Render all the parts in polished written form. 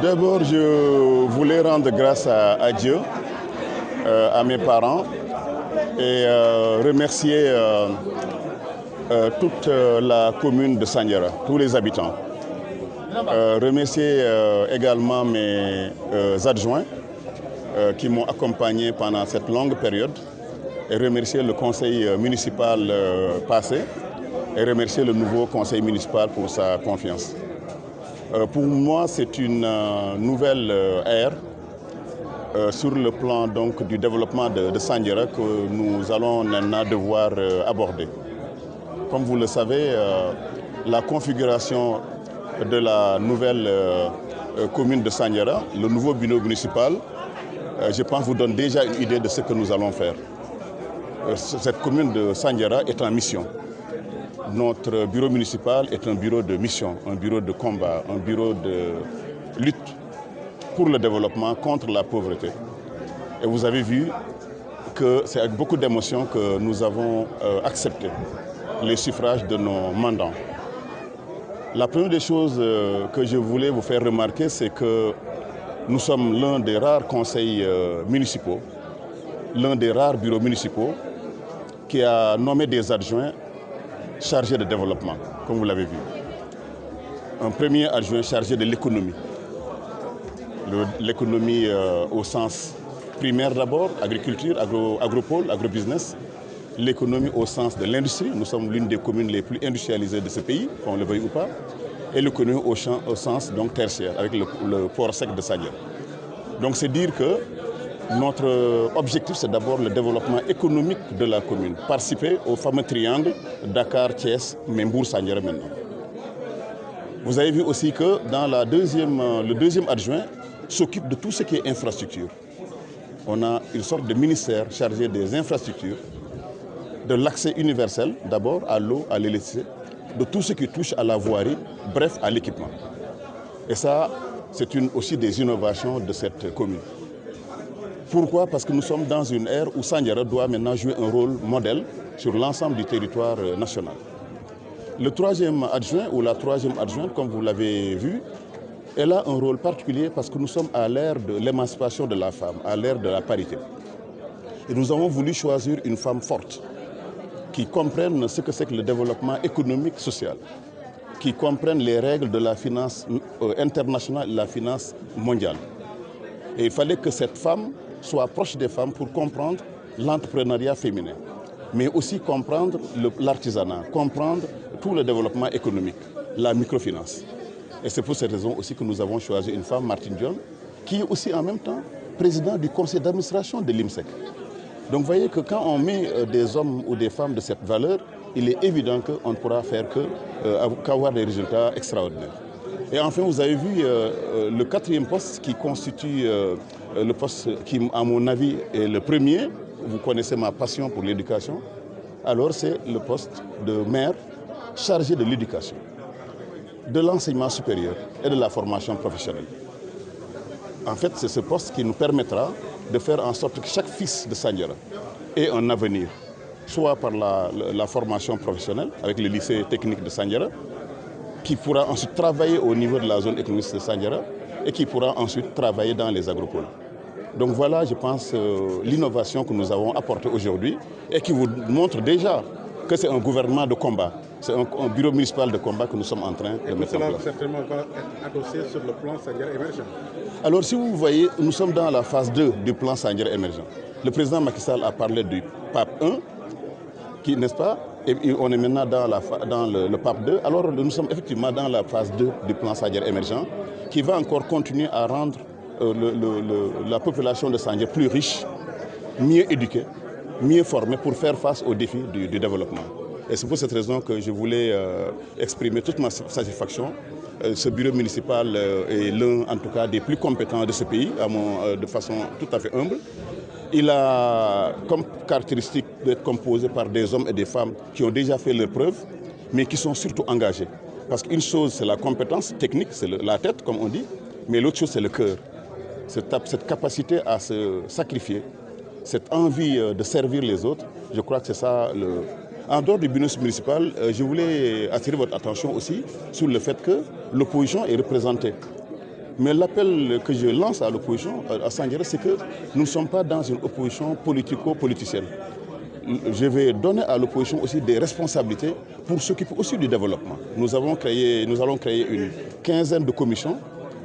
D'abord, je voulais rendre grâce à Dieu, à mes parents et remercier toute la commune de Sandiara, tous les habitants. Remercier également mes adjoints qui m'ont accompagné pendant cette longue période et remercier le conseil municipal passé et remercier le nouveau conseil municipal pour sa confiance. Pour moi, c'est une nouvelle ère sur le plan donc, du développement de Sandiara que nous allons maintenant devoir aborder. Comme vous le savez, la configuration de la nouvelle commune de Sandiara, le nouveau bureau municipal, je pense vous donne déjà une idée de ce que nous allons faire. Cette commune de Sandiara est en mission. Notre bureau municipal est un bureau de mission, un bureau de combat, un bureau de lutte pour le développement contre la pauvreté. Et vous avez vu que c'est avec beaucoup d'émotion que nous avons accepté les suffrages de nos mandants. La première des choses que je voulais vous faire remarquer, c'est que nous sommes l'un des rares conseils municipaux, l'un des rares bureaux municipaux qui a nommé des adjoints chargé de développement, comme vous l'avez vu. Un premier adjoint chargé de l'économie. L'économie au sens primaire d'abord, agriculture, agropole, agrobusiness. L'économie au sens de l'industrie. Nous sommes l'une des communes les plus industrialisées de ce pays, qu'on le veuille ou pas. Et l'économie au sens donc, tertiaire, avec le port sec de Sandiara. Donc c'est dire que notre objectif, c'est d'abord le développement économique de la commune. Participer au fameux triangle Dakar, Thiès, Membour, Sandiara maintenant. Vous avez vu aussi que dans le deuxième adjoint s'occupe de tout ce qui est infrastructure. On a une sorte de ministère chargé des infrastructures, de l'accès universel d'abord à l'eau, à l'électricité, de tout ce qui touche à la voirie, bref, à l'équipement. Et ça, c'est aussi des innovations de cette commune. Pourquoi? Parce que nous sommes dans une ère où Sandiara doit maintenant jouer un rôle modèle sur l'ensemble du territoire national. Le troisième adjoint ou la troisième adjointe, comme vous l'avez vu, elle a un rôle particulier parce que nous sommes à l'ère de l'émancipation de la femme, à l'ère de la parité. Et nous avons voulu choisir une femme forte qui comprenne ce que c'est que le développement économique, social, qui comprenne les règles de la finance internationale et la finance mondiale. Et il fallait que cette femme soit proche des femmes pour comprendre l'entrepreneuriat féminin, mais aussi comprendre l'artisanat, comprendre tout le développement économique, la microfinance. Et c'est pour cette raison aussi que nous avons choisi une femme, Martine Dione, qui est aussi en même temps président du conseil d'administration de l'IMSEC. Donc vous voyez que quand on met des hommes ou des femmes de cette valeur, il est évident qu'on ne pourra faire qu'avoir des résultats extraordinaires. Et enfin, vous avez vu le quatrième poste qui constitue le poste qui, à mon avis, est le premier. Vous connaissez ma passion pour l'éducation. Alors, c'est le poste de maire chargé de l'éducation, de l'enseignement supérieur et de la formation professionnelle. En fait, c'est ce poste qui nous permettra de faire en sorte que chaque fils de Sandiara ait un avenir, soit par la formation professionnelle avec le lycée technique de Sandiara, qui pourra ensuite travailler au niveau de la zone économique de Sandiara et qui pourra ensuite travailler dans les agropoles. Donc voilà, je pense, l'innovation que nous avons apportée aujourd'hui et qui vous montre déjà que c'est un gouvernement de combat. C'est un bureau municipal de combat que nous sommes en train de mettre en place. Et certainement va être adossé sur le plan Sandiara émergent. Alors si vous voyez, nous sommes dans la phase 2 du plan Sandiara émergent. Le président Macky Sall a parlé du PAP 1, qui, n'est-ce pas, et on est maintenant dans le PAP 2. Alors nous sommes effectivement dans la phase 2 du plan Sandiara émergent, qui va encore continuer à rendre la population de Sandiara plus riche, mieux éduquée, mieux formée pour faire face aux défis du développement. Et c'est pour cette raison que je voulais exprimer toute ma satisfaction. Ce bureau municipal est l'un, en tout cas, des plus compétents de ce pays, de façon tout à fait humble. Il a comme caractéristique d'être composé par des hommes et des femmes qui ont déjà fait leurs preuves, mais qui sont surtout engagés. Parce qu'une chose, c'est la compétence technique, c'est la tête, comme on dit, mais l'autre chose, c'est le cœur. Cette capacité à se sacrifier, cette envie de servir les autres, je crois que c'est ça le... En dehors du bureau municipal, je voulais attirer votre attention aussi sur le fait que l'opposition est représentée Mais l'appel que je lance à l'opposition, à Sandiara, c'est que nous ne sommes pas dans une opposition politico-politicienne. Je vais donner à l'opposition aussi des responsabilités pour s'occuper aussi du développement. Nous allons créer une quinzaine de commissions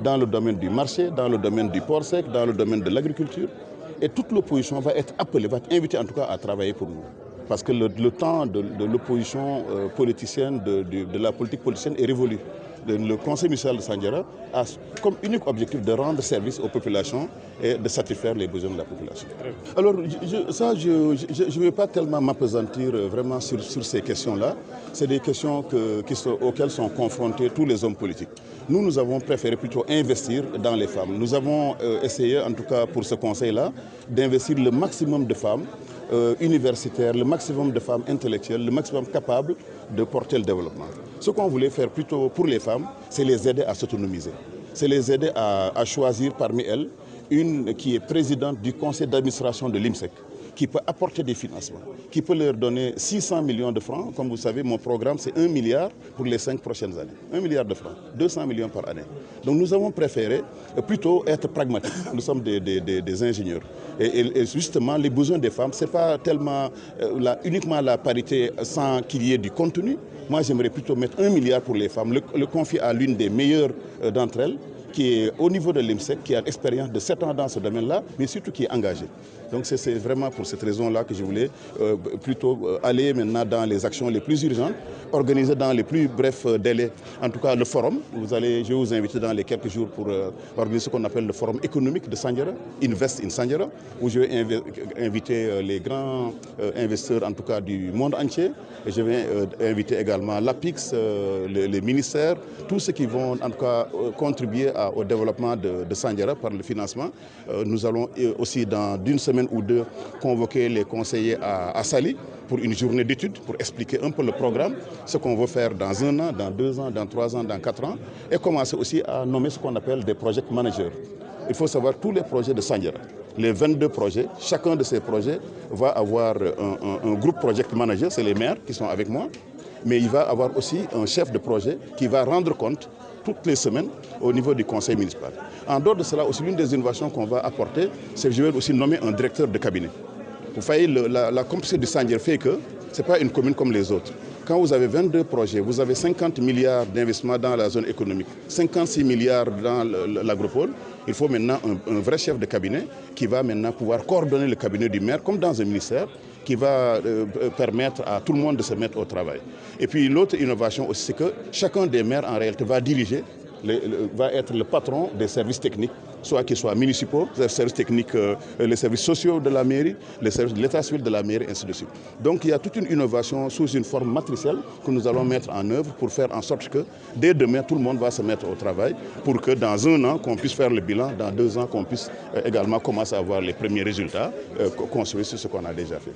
dans le domaine du marché, dans le domaine du port sec, dans le domaine de l'agriculture. Et toute l'opposition va être appelée, va être invitée en tout cas à travailler pour nous. Parce que le temps de l'opposition politicienne, de la politique politicienne est révolu. Le conseil municipal de Sandiara a comme unique objectif de rendre service aux populations et de satisfaire les besoins de la population. Alors, je ne vais pas tellement m'appesantir vraiment sur ces questions-là. C'est des questions auxquelles sont confrontés tous les hommes politiques. Nous avons préféré plutôt investir dans les femmes. Nous avons essayé, en tout cas pour ce conseil-là, d'investir le maximum de femmes universitaires, le maximum de femmes intellectuelles, le maximum capables de porter le développement. Ce qu'on voulait faire plutôt pour les femmes, c'est les aider à s'autonomiser. C'est les aider à choisir parmi elles une qui est présidente du conseil d'administration de l'IMSEC, qui peut apporter des financements, qui peut leur donner 600 millions de francs. Comme vous savez, mon programme, c'est 1 milliard pour les 5 prochaines années. 1 milliard de francs, 200 millions par année. Donc nous avons préféré plutôt être pragmatiques. Nous sommes des ingénieurs. Et justement, les besoins des femmes, ce n'est pas tellement uniquement la parité sans qu'il y ait du contenu. Moi, j'aimerais plutôt mettre 1 milliard pour les femmes, le confier à l'une des meilleures d'entre elles, qui est au niveau de l'IMSEC, qui a l'expérience de 7 ans dans ce domaine-là, mais surtout qui est engagée. Donc c'est vraiment pour cette raison-là que je voulais plutôt aller maintenant dans les actions les plus urgentes, organiser dans les plus brefs délais, en tout cas le forum. Je vais vous inviter dans les quelques jours pour organiser ce qu'on appelle le forum économique de Sandiara, Invest in Sandiara, où je vais inviter les grands investisseurs, en tout cas du monde entier. Et je vais inviter également l'APIX, les ministères, tous ceux qui vont en tout cas contribuer au développement de Sandiara par le financement. Nous allons aussi dans d'une semaine ou deux convoquer les conseillers à Saly pour une journée d'études, pour expliquer un peu le programme, ce qu'on veut faire dans 1 an, dans 2 ans, dans 3 ans, dans 4 ans, et commencer aussi à nommer ce qu'on appelle des project managers. Il faut savoir tous les projets de Sandiara. Les 22 projets, chacun de ces projets va avoir un groupe project manager, c'est les maires qui sont avec moi, mais il va avoir aussi un chef de projet qui va rendre compte toutes les semaines au niveau du conseil municipal. En dehors de cela, aussi l'une des innovations qu'on va apporter, c'est que je vais aussi nommer un directeur de cabinet. Vous voyez, la complexité du Sandiara fait que ce n'est pas une commune comme les autres. Quand vous avez 22 projets, vous avez 50 milliards d'investissements dans la zone économique, 56 milliards dans l'agropole, il faut maintenant un vrai chef de cabinet qui va maintenant pouvoir coordonner le cabinet du maire comme dans un ministère, qui va permettre à tout le monde de se mettre au travail. Et puis l'autre innovation aussi, c'est que chacun des maires en réalité va diriger, va être le patron des services techniques, soit qu'ils soient municipaux, les services techniques, les services sociaux de la mairie, les services de l'état civil de la mairie, ainsi de suite. Donc il y a toute une innovation sous une forme matricielle que nous allons mettre en œuvre pour faire en sorte que dès demain, tout le monde va se mettre au travail pour que dans 1 an, qu'on puisse faire le bilan, dans 2 ans, qu'on puisse également commencer à avoir les premiers résultats construits sur ce qu'on a déjà fait.